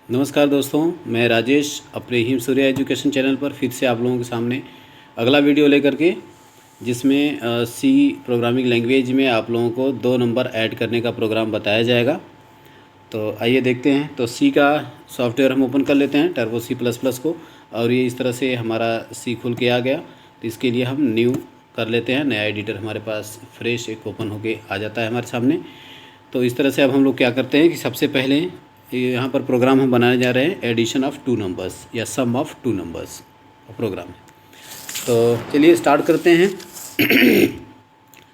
नमस्कार दोस्तों, मैं राजेश अपने हिम सूर्या एजुकेशन चैनल पर फिर से आप लोगों के सामने अगला वीडियो लेकर के, जिसमें सी प्रोग्रामिंग लैंग्वेज में आप लोगों को 2 नंबर ऐड करने का प्रोग्राम बताया जाएगा। तो आइए देखते हैं। तो सी का सॉफ्टवेयर हम ओपन कर लेते हैं, टर्बो सी प्लस प्लस को, और ये इस तरह से हमारा सी खुल के आ गया। तो इसके लिए हम न्यू कर लेते हैं, नया एडिटर हमारे पास फ्रेश एक ओपन होके आ जाता है हमारे सामने। तो इस तरह से अब हम लोग क्या करते हैं कि सबसे पहले यहाँ पर प्रोग्राम हम बनाने जा रहे हैं, एडिशन ऑफ 2 नंबर्स या सम ऑफ 2 नंबर्स प्रोग्राम है। तो चलिए स्टार्ट करते हैं।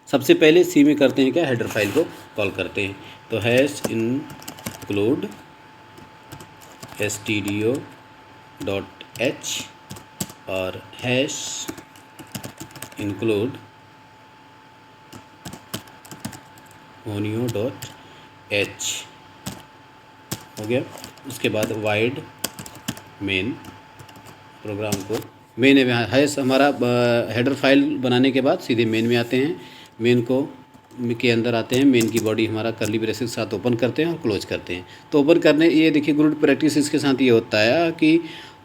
सबसे पहले सी में करते हैं क्या, हेडर फाइल को कॉल करते हैं। तो हैश include stdio.h और हैश include monio.h हो गया। उसके बाद वाइड मेन प्रोग्राम को मेन है हमारा हेडर फाइल बनाने के बाद सीधे मेन में आते हैं। मेन को के अंदर आते हैं, मेन की बॉडी हमारा करली ब्रेसेस के साथ ओपन करते हैं और क्लोज करते हैं। तो ओपन करने ये देखिए गुड प्रैक्टिस इसके साथ ये होता है कि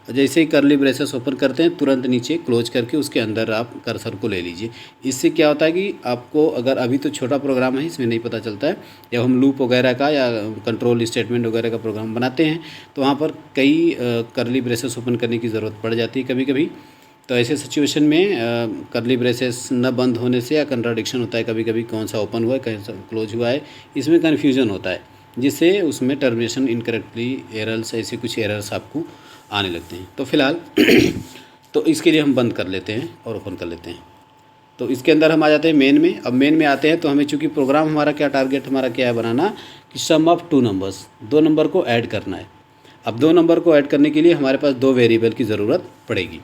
जैसे ही करली ब्रेसेस ओपन करते हैं तुरंत नीचे क्लोज करके उसके अंदर आप कर्सर को ले लीजिए। इससे क्या होता है कि आपको अगर अभी तो छोटा प्रोग्राम है इसमें नहीं पता चलता है, जब हम लूप वगैरह का या कंट्रोल स्टेटमेंट वगैरह का प्रोग्राम बनाते हैं तो वहाँ पर कई करली ब्रेसेस ओपन करने की ज़रूरत पड़ जाती है कभी कभी। तो ऐसे सिचुएशन में करली ब्रेसेस न बंद होने से या कंट्राडिक्शन होता है कभी कभी, कौन सा ओपन हुआ है कौन सा क्लोज हुआ है, इसमें कन्फ्यूजन होता है, जिससे उसमें टर्मिनेशन इनकरेक्टली एरर्स ऐसे कुछ एरर्स आपको आने लगते हैं। तो फिलहाल तो इसके लिए हम बंद कर लेते हैं और ओपन कर लेते हैं। तो इसके अंदर हम आ जाते हैं मेन में। अब मेन में आते हैं तो हमें चूँकि प्रोग्राम हमारा क्या टारगेट हमारा क्या है बनाना, कि सम ऑफ 2 नंबर्स, 2 नंबर को ऐड करना है। अब 2 नंबर को ऐड करने के लिए हमारे पास 2 वेरिएबल की ज़रूरत पड़ेगी।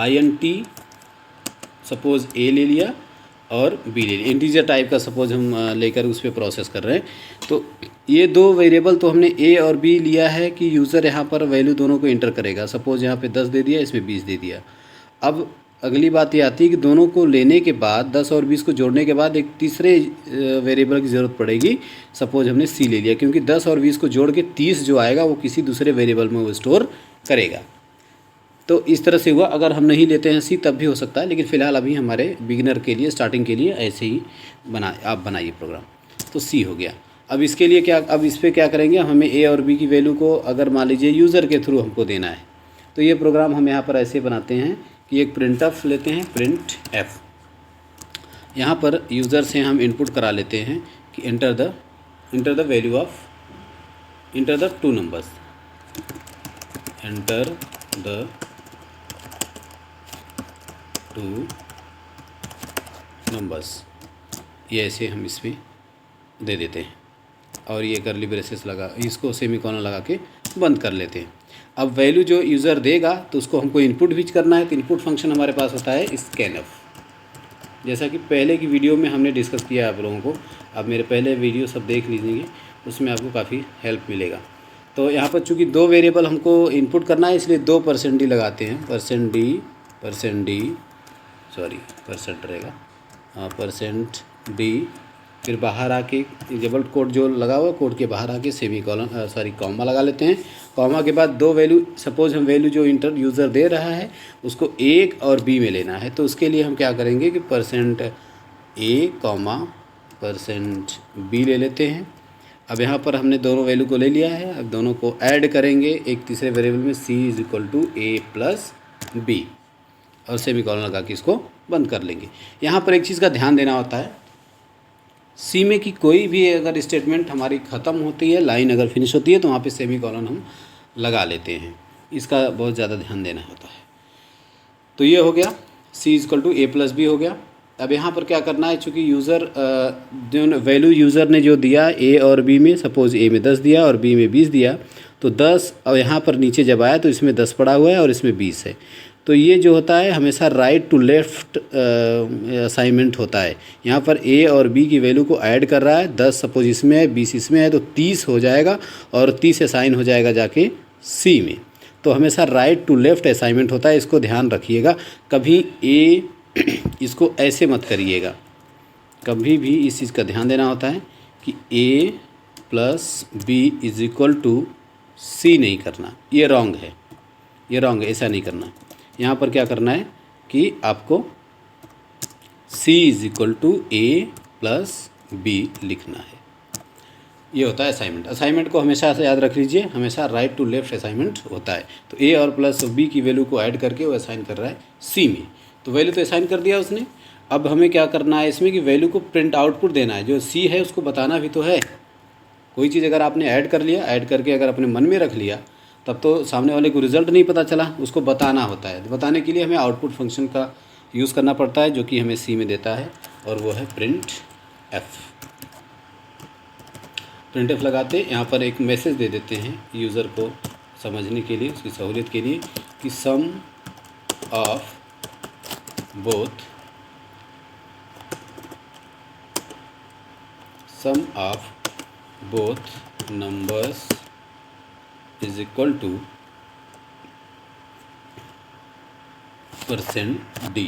int सपोज़ a ले लिया और b ले लिया, इंटीजर टाइप का सपोज हम लेकर उस पर प्रोसेस कर रहे हैं। तो ये 2 वेरिएबल तो हमने a और b लिया है कि यूज़र यहाँ पर वैल्यू दोनों को इंटर करेगा। सपोज़ यहाँ पे 10 दे दिया, इसमें 20 दे दिया। अब अगली बात ये आती है कि दोनों को लेने के बाद 10 और 20 को जोड़ने के बाद एक तीसरे वेरिएबल की ज़रूरत पड़ेगी। सपोज हमने c ले लिया, क्योंकि 10 और 20 को जोड़ के 30 जो आएगा वो किसी दूसरे वेरिएबल में वो स्टोर करेगा। तो इस तरह से हुआ। अगर हम नहीं लेते हैं सी तब भी हो सकता है, लेकिन फ़िलहाल अभी हमारे बिगिनर के लिए, स्टार्टिंग के लिए ऐसे ही आप बनाइए प्रोग्राम। तो सी हो गया। अब इसके लिए क्या, अब इस पर क्या करेंगे, हमें ए और बी की वैल्यू को अगर मान लीजिए यूज़र के थ्रू हमको देना है, तो ये प्रोग्राम हम यहाँ पर ऐसे बनाते हैं कि एक प्रिंट एफ लेते हैं, प्रिंट एफ। यहाँ पर यूज़र से हम इनपुट करा लेते हैं कि enter the value of, enter the 2 numbers, enter the 2 numbers, ये ऐसे हम इसमें दे देते हैं और ये करली ब्रेसेस लगा, इसको सेमीकोलन लगा के बंद कर लेते हैं। अब वैल्यू जो यूज़र देगा तो उसको हमको इनपुट भी करना है। तो इनपुट फंक्शन हमारे पास होता है स्कैनफ, जैसा कि पहले की वीडियो में हमने डिस्कस किया है आप लोगों को। आप मेरे पहले वीडियो सब देख लीजिए, उसमें आपको काफ़ी हेल्प मिलेगा। तो यहाँ पर चूँकि 2 वेरिएबल हमको इनपुट करना है, इसलिए 2 %d लगाते हैं, %d रहेगा, %d। फिर बाहर आके डबल कोड जो लगा हुआ कोड के बाहर आके सेमीकोलन कॉमा लगा लेते हैं। कॉमा के बाद 2 वैल्यू, सपोज हम वैल्यू जो इंटर यूज़र दे रहा है उसको a और b में लेना है। तो उसके लिए हम क्या करेंगे कि %a, %b ले लेते हैं। अब यहाँ पर हमने दोनों वैल्यू को ले लिया है। अब दोनों को ऐड करेंगे एक तीसरे वेरिएबल में, c = a + b, और सेमीकोलन लगा के इसको बंद कर लेंगे। यहाँ पर एक चीज़ का ध्यान देना होता है, सी में की कोई भी अगर स्टेटमेंट हमारी ख़त्म होती है, लाइन अगर फिनिश होती है, तो वहाँ पे सेमीकोलन हम लगा लेते हैं। इसका बहुत ज़्यादा ध्यान देना होता है। तो ये हो गया, c = a + b हो गया। अब यहाँ पर क्या करना है, चूँकि यूज़र जो वैल्यू यूज़र ने जो दिया a और b में, सपोज़ a में 10 दिया और b में 20 दिया, तो 10, और यहाँ पर नीचे जब आया तो इसमें 10 पड़ा हुआ है और इसमें 20 है। तो ये जो होता है हमेशा राइट टू लेफ़्ट असाइनमेंट होता है। यहाँ पर a और b की वैल्यू को ऐड कर रहा है, 10 सपोज इसमें है, 20 इसमें है, तो 30 हो जाएगा और 30 असाइन हो जाएगा जाके c में। तो हमेशा राइट टू लेफ़्ट असाइनमेंट होता है, इसको ध्यान रखिएगा। कभी a इसको ऐसे मत करिएगा, कभी भी इस चीज़ का ध्यान देना होता है कि a + b = सी नहीं करना, ये रॉन्ग है, ये रॉन्ग है, ऐसा नहीं करना। यहाँ पर क्या करना है कि आपको C is equal to A plus B लिखना है। ये होता है असाइनमेंट। असाइनमेंट को हमेशा से याद रख लीजिए, हमेशा राइट टू लेफ्ट असाइनमेंट होता है। तो ए और प्लस बी की वैल्यू को ऐड करके वो असाइन कर रहा है सी में। तो वैल्यू तो असाइन कर दिया उसने। अब हमें क्या करना है इसमें कि वैल्यू को प्रिंट आउटपुट देना है। जो सी है उसको बताना भी तो है। कोई चीज़ अगर आपने ऐड कर लिया, ऐड करके अगर अपने मन में रख लिया, तब तो सामने वाले को रिजल्ट नहीं पता चला, उसको बताना होता है। तो बताने के लिए हमें आउटपुट फंक्शन का यूज़ करना पड़ता है, जो कि हमें सी में देता है, और वो है प्रिंट एफ। प्रिंट एफ लगाते यहाँ पर एक मैसेज दे देते हैं यूज़र को समझने के लिए, उसकी सहूलियत के लिए, कि sum of both numbers is equal to %d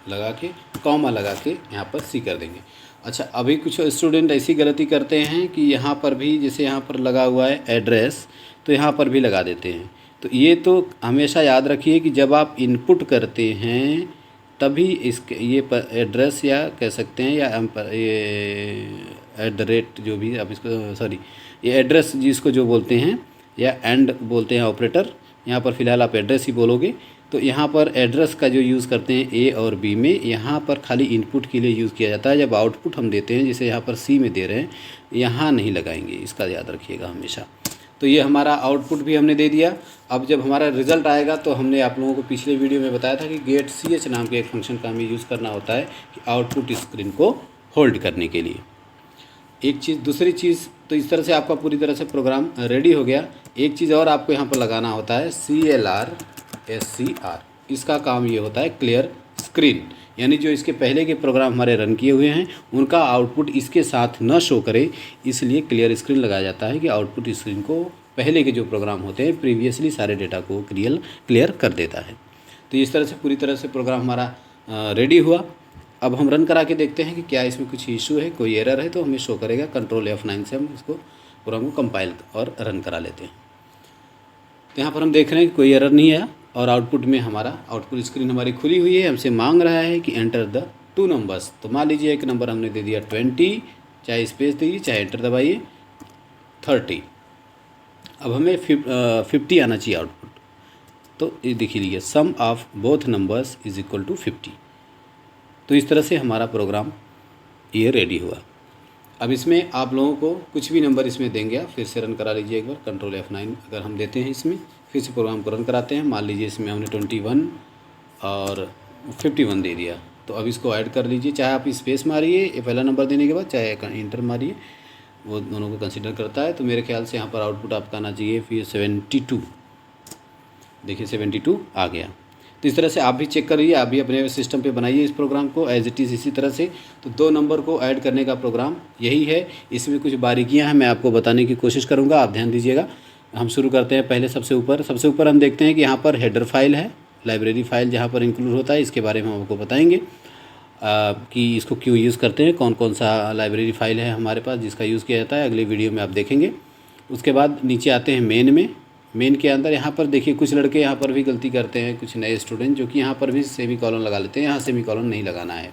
लगा के कॉमा लगा के यहाँ पर सी कर देंगे। अच्छा, अभी कुछ स्टूडेंट ऐसी गलती करते हैं कि यहाँ पर भी, जैसे यहाँ पर लगा हुआ है एड्रेस, तो यहाँ पर भी लगा देते हैं। तो ये तो हमेशा याद रखिए कि जब आप इनपुट करते हैं तभी इसके ये एड्रेस या कह सकते हैं, या ये @ जो भी आप इसको, सॉरी, ये एड्रेस जिसको जो बोलते हैं, या एंड बोलते हैं ऑपरेटर, यहाँ पर फ़िलहाल आप एड्रेस ही बोलोगे। तो यहाँ पर एड्रेस का जो यूज़ करते हैं ए और बी में, यहाँ पर खाली इनपुट के लिए यूज़ किया जाता है। जब आउटपुट हम देते हैं, जैसे यहाँ पर सी में दे रहे हैं, यहाँ नहीं लगाएंगे, इसका याद रखिएगा हमेशा। तो ये हमारा आउटपुट भी हमने दे दिया। अब जब हमारा रिज़ल्ट आएगा तो हमने आप लोगों को पिछले वीडियो में बताया था कि गेट ch नाम के एक फंक्शन का हमें यूज़ करना होता है कि आउटपुट स्क्रीन को होल्ड करने के लिए। एक चीज़, दूसरी चीज़, तो इस तरह से आपका पूरी तरह से प्रोग्राम रेडी हो गया। एक चीज़ और आपको यहाँ पर लगाना होता है CLR SCR। इसका काम ये होता है क्लियर स्क्रीन, यानी जो इसके पहले के प्रोग्राम हमारे रन किए हुए हैं उनका आउटपुट इसके साथ न शो करे, इसलिए क्लियर स्क्रीन लगाया जाता है कि आउटपुट स्क्रीन को पहले के जो प्रोग्राम होते हैं प्रीवियसली सारे डेटा को क्लियर कर देता है। तो इस तरह से पूरी तरह से प्रोग्राम हमारा रेडी हुआ। अब हम रन करा के देखते हैं कि क्या इसमें कुछ इशू है, कोई एरर है तो हमें शो करेगा। कंट्रोल F9 से हम इसको प्रोग्राम को कंपाइल और रन करा लेते हैं। तो यहाँ पर हम देख रहे हैं कि कोई एरर नहीं आया, और आउटपुट में हमारा आउटपुट स्क्रीन हमारी खुली हुई है। हमसे मांग रहा है कि एंटर द 2 नंबर्स। तो मान लीजिए एक नंबर हमने दे दिया 20, चाहे स्पेस दीजिए चाहे एंटर दबाइए 30। अब हमें 50 आना चाहिए आउटपुट। तो ये देखिए लीजिए, sum of both numbers is equal to 50। तो इस तरह से हमारा प्रोग्राम ये रेडी हुआ। अब इसमें आप लोगों को कुछ भी नंबर इसमें देंगे, आप फिर से रन करा लीजिए एक बार। कंट्रोल F9 अगर हम देते हैं इसमें, फिर से प्रोग्राम को रन कराते हैं। मान लीजिए इसमें हमने 21 और 51 दे दिया। तो अब इसको ऐड कर लीजिए, चाहे आप स्पेस मारिए ये पहला नंबर देने के बाद, चाहे इंटर मारिए, वो दोनों को कंसिडर करता है। तो मेरे ख्याल से यहाँ पर आउटपुट आपका आना चाहिए फिर 72। देखिए 72 आ गया। तो इस तरह से आप भी चेक करिए, आप भी अपने सिस्टम पे बनाइए इस प्रोग्राम को एज इट इज़ इसी तरह से। तो 2 नंबर को ऐड करने का प्रोग्राम यही है। इसमें कुछ बारीकियां हैं, मैं आपको बताने की कोशिश करूंगा, आप ध्यान दीजिएगा। हम शुरू करते हैं पहले सबसे ऊपर हम देखते हैं कि यहाँ पर हेडर फाइल है, लाइब्रेरी फाइल जहाँ पर इंक्लूड होता है। इसके बारे में हम आपको बताएंगे कि इसको क्यों यूज़ करते हैं, कौन कौन सा लाइब्रेरी फाइल है हमारे पास जिसका यूज़ किया जाता है, अगले वीडियो में आप देखेंगे। उसके बाद नीचे आते हैं मेन में। मेन के अंदर यहाँ पर देखिए कुछ लड़के यहाँ पर भी गलती करते हैं, कुछ नए स्टूडेंट, जो कि यहाँ पर भी सेमीकॉलन लगा लेते हैं। यहाँ सेमीकॉलन नहीं लगाना है।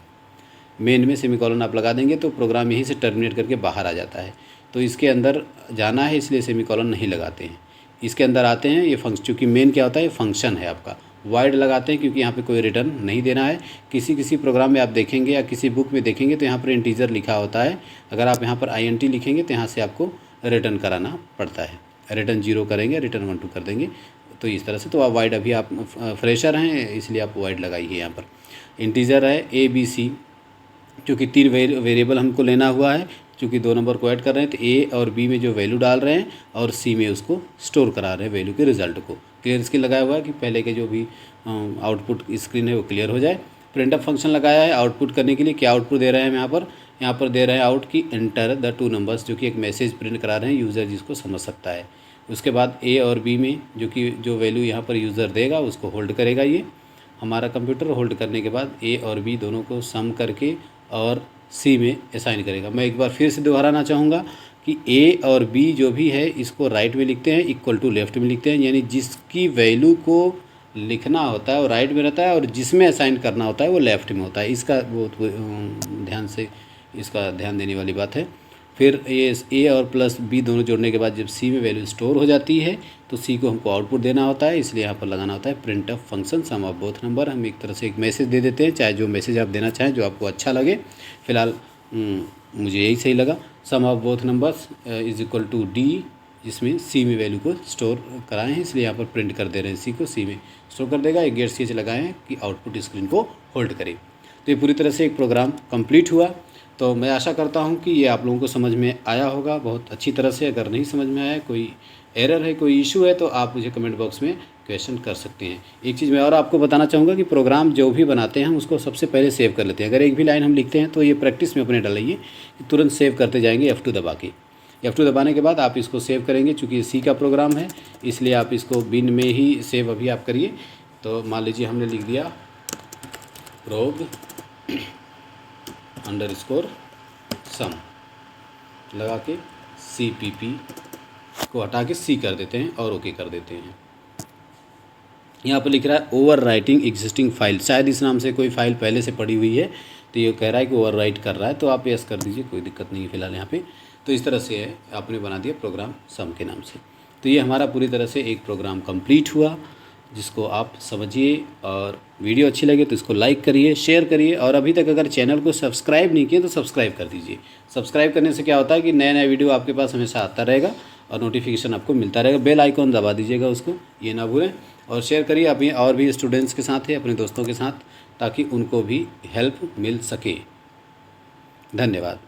मेन में सेमीकॉलन आप लगा देंगे तो प्रोग्राम यहीं से टर्मिनेट करके बाहर आ जाता है। तो इसके अंदर जाना है, इसलिए सेमीकॉलन नहीं लगाते हैं। इसके अंदर आते हैं, ये फंक्शन, चूँकि मेन क्या होता है, ये फंक्शन है आपका। वाइड लगाते हैं क्योंकि यहाँ पे कोई रिटर्न नहीं देना है। किसी प्रोग्राम में आप देखेंगे या किसी बुक में देखेंगे तो यहाँ पर इंटीजर लिखा होता है। अगर आप यहाँ पर INT लिखेंगे तो यहाँ से आपको रिटर्न कराना पड़ता है। रिटर्न 0 करेंगे, रिटर्न 1 2 कर देंगे। तो इस तरह से, तो आप वाइड, अभी आप फ्रेशर हैं इसलिए आप वाइड लगाइए। यहाँ पर इंटीजर है ABC, क्योंकि 3 वेरिएबल हमको लेना हुआ है। चूँकि 2 नंबर को ऐड कर रहे हैं तो A और B में जो वैल्यू डाल रहे हैं और C में उसको स्टोर करा रहे हैं वैल्यू के रिज़ल्ट को। क्लियर स्क्रीन लगाया हुआ है कि पहले के जो भी आउटपुट स्क्रीन है वो क्लियर हो जाए। प्रिंटअप फंक्शन लगाया है आउटपुट करने के लिए। क्या आउटपुट दे रहे हैं हम यहाँ पर दे रहे हैं आउट की एंटर द 2 नंबर्स, जो कि एक मैसेज प्रिंट करा रहे हैं यूज़र जिसको समझ सकता है। उसके बाद A और B में जो वैल्यू यहाँ पर यूज़र देगा उसको होल्ड करेगा। ये हमारा कंप्यूटर होल्ड करने के बाद A और B दोनों को सम करके और C में असाइन करेगा। मैं एक बार फिर से दोहराना चाहूँगा कि ए और बी जो भी है इसको राइट में लिखते हैं, इक्वल टू लेफ्ट में लिखते हैं, यानी जिसकी वैल्यू को लिखना होता है वो राइट में रहता है और जिसमें असाइन करना होता है वो लेफ्ट में होता है। इसका वो ध्यान से इसका ध्यान देने वाली बात है। फिर ये ए और प्लस बी दोनों जोड़ने के बाद जब सी में वैल्यू स्टोर हो जाती है तो सी को हमको आउटपुट देना होता है, इसलिए यहाँ पर लगाना होता है print of function sum of both number. हम एक तरह से एक मैसेज दे देते हैं, चाहे जो मैसेज आप देना चाहें जो आपको अच्छा लगे। फ़िलहाल मुझे यही सही लगा, sum of both numbers is equal to D, जिसमें सी में वैल्यू को स्टोर कराए हैं, इसलिए यहाँ पर प्रिंट कर दे रहे हैं सी को सी में स्टोर कर देगा। एक गेट सी एच लगाए हैं कि आउटपुट स्क्रीन को होल्ड करे। तो ये पूरी तरह से एक प्रोग्राम कंप्लीट हुआ। तो मैं आशा करता हूँ कि ये आप लोगों को समझ में आया होगा बहुत अच्छी तरह से। अगर नहीं समझ में आया, कोई एरर है, कोई इशू है, तो आप मुझे कमेंट बॉक्स में क्वेश्चन कर सकते हैं। एक चीज़ मैं और आपको बताना चाहूँगा कि प्रोग्राम जो भी बनाते हैं हम उसको सबसे पहले सेव कर लेते हैं। अगर एक भी लाइन हम लिखते हैं तो ये प्रैक्टिस में अपने डालिए कि तुरंत सेव करते जाएंगे F2 दबा के। F2 दबाने के बाद आप इसको सेव करेंगे, चूँकि ये सी का प्रोग्राम है इसलिए आप इसको बिन में ही सेव अभी आप करिए। तो मान लीजिए हमने लिख दिया प्रोग अंडरस्कोर सम लगा के CPP को हटा के सी कर देते हैं और ओके कर देते हैं। यहाँ पर लिख रहा है ओवर राइटिंग एग्जिस्टिंग फाइल, शायद इस नाम से कोई फाइल पहले से पड़ी हुई है तो ये कह रहा है कि ओवर राइट कर रहा है, तो आप यस कर दीजिए, कोई दिक्कत नहीं है फिलहाल यहाँ पे। तो इस तरह से है, आपने बना दिया प्रोग्राम सम के नाम से। तो ये हमारा पूरी तरह से एक प्रोग्राम कंप्लीट हुआ, जिसको आप समझिए। और वीडियो अच्छी लगे तो इसको लाइक करिए, शेयर करिए, और अभी तक अगर चैनल को सब्सक्राइब नहीं किए तो सब्सक्राइब कर दीजिए। सब्सक्राइब करने से क्या होता है कि नया नया वीडियो आपके पास हमेशा आता रहेगा और नोटिफिकेशन आपको मिलता रहेगा। बेल आइकॉन दबा दीजिएगा उसको, ये ना भूलें। और शेयर करिए अपने और भी स्टूडेंट्स के साथ है, अपने दोस्तों के साथ, ताकि उनको भी हेल्प मिल सके। धन्यवाद।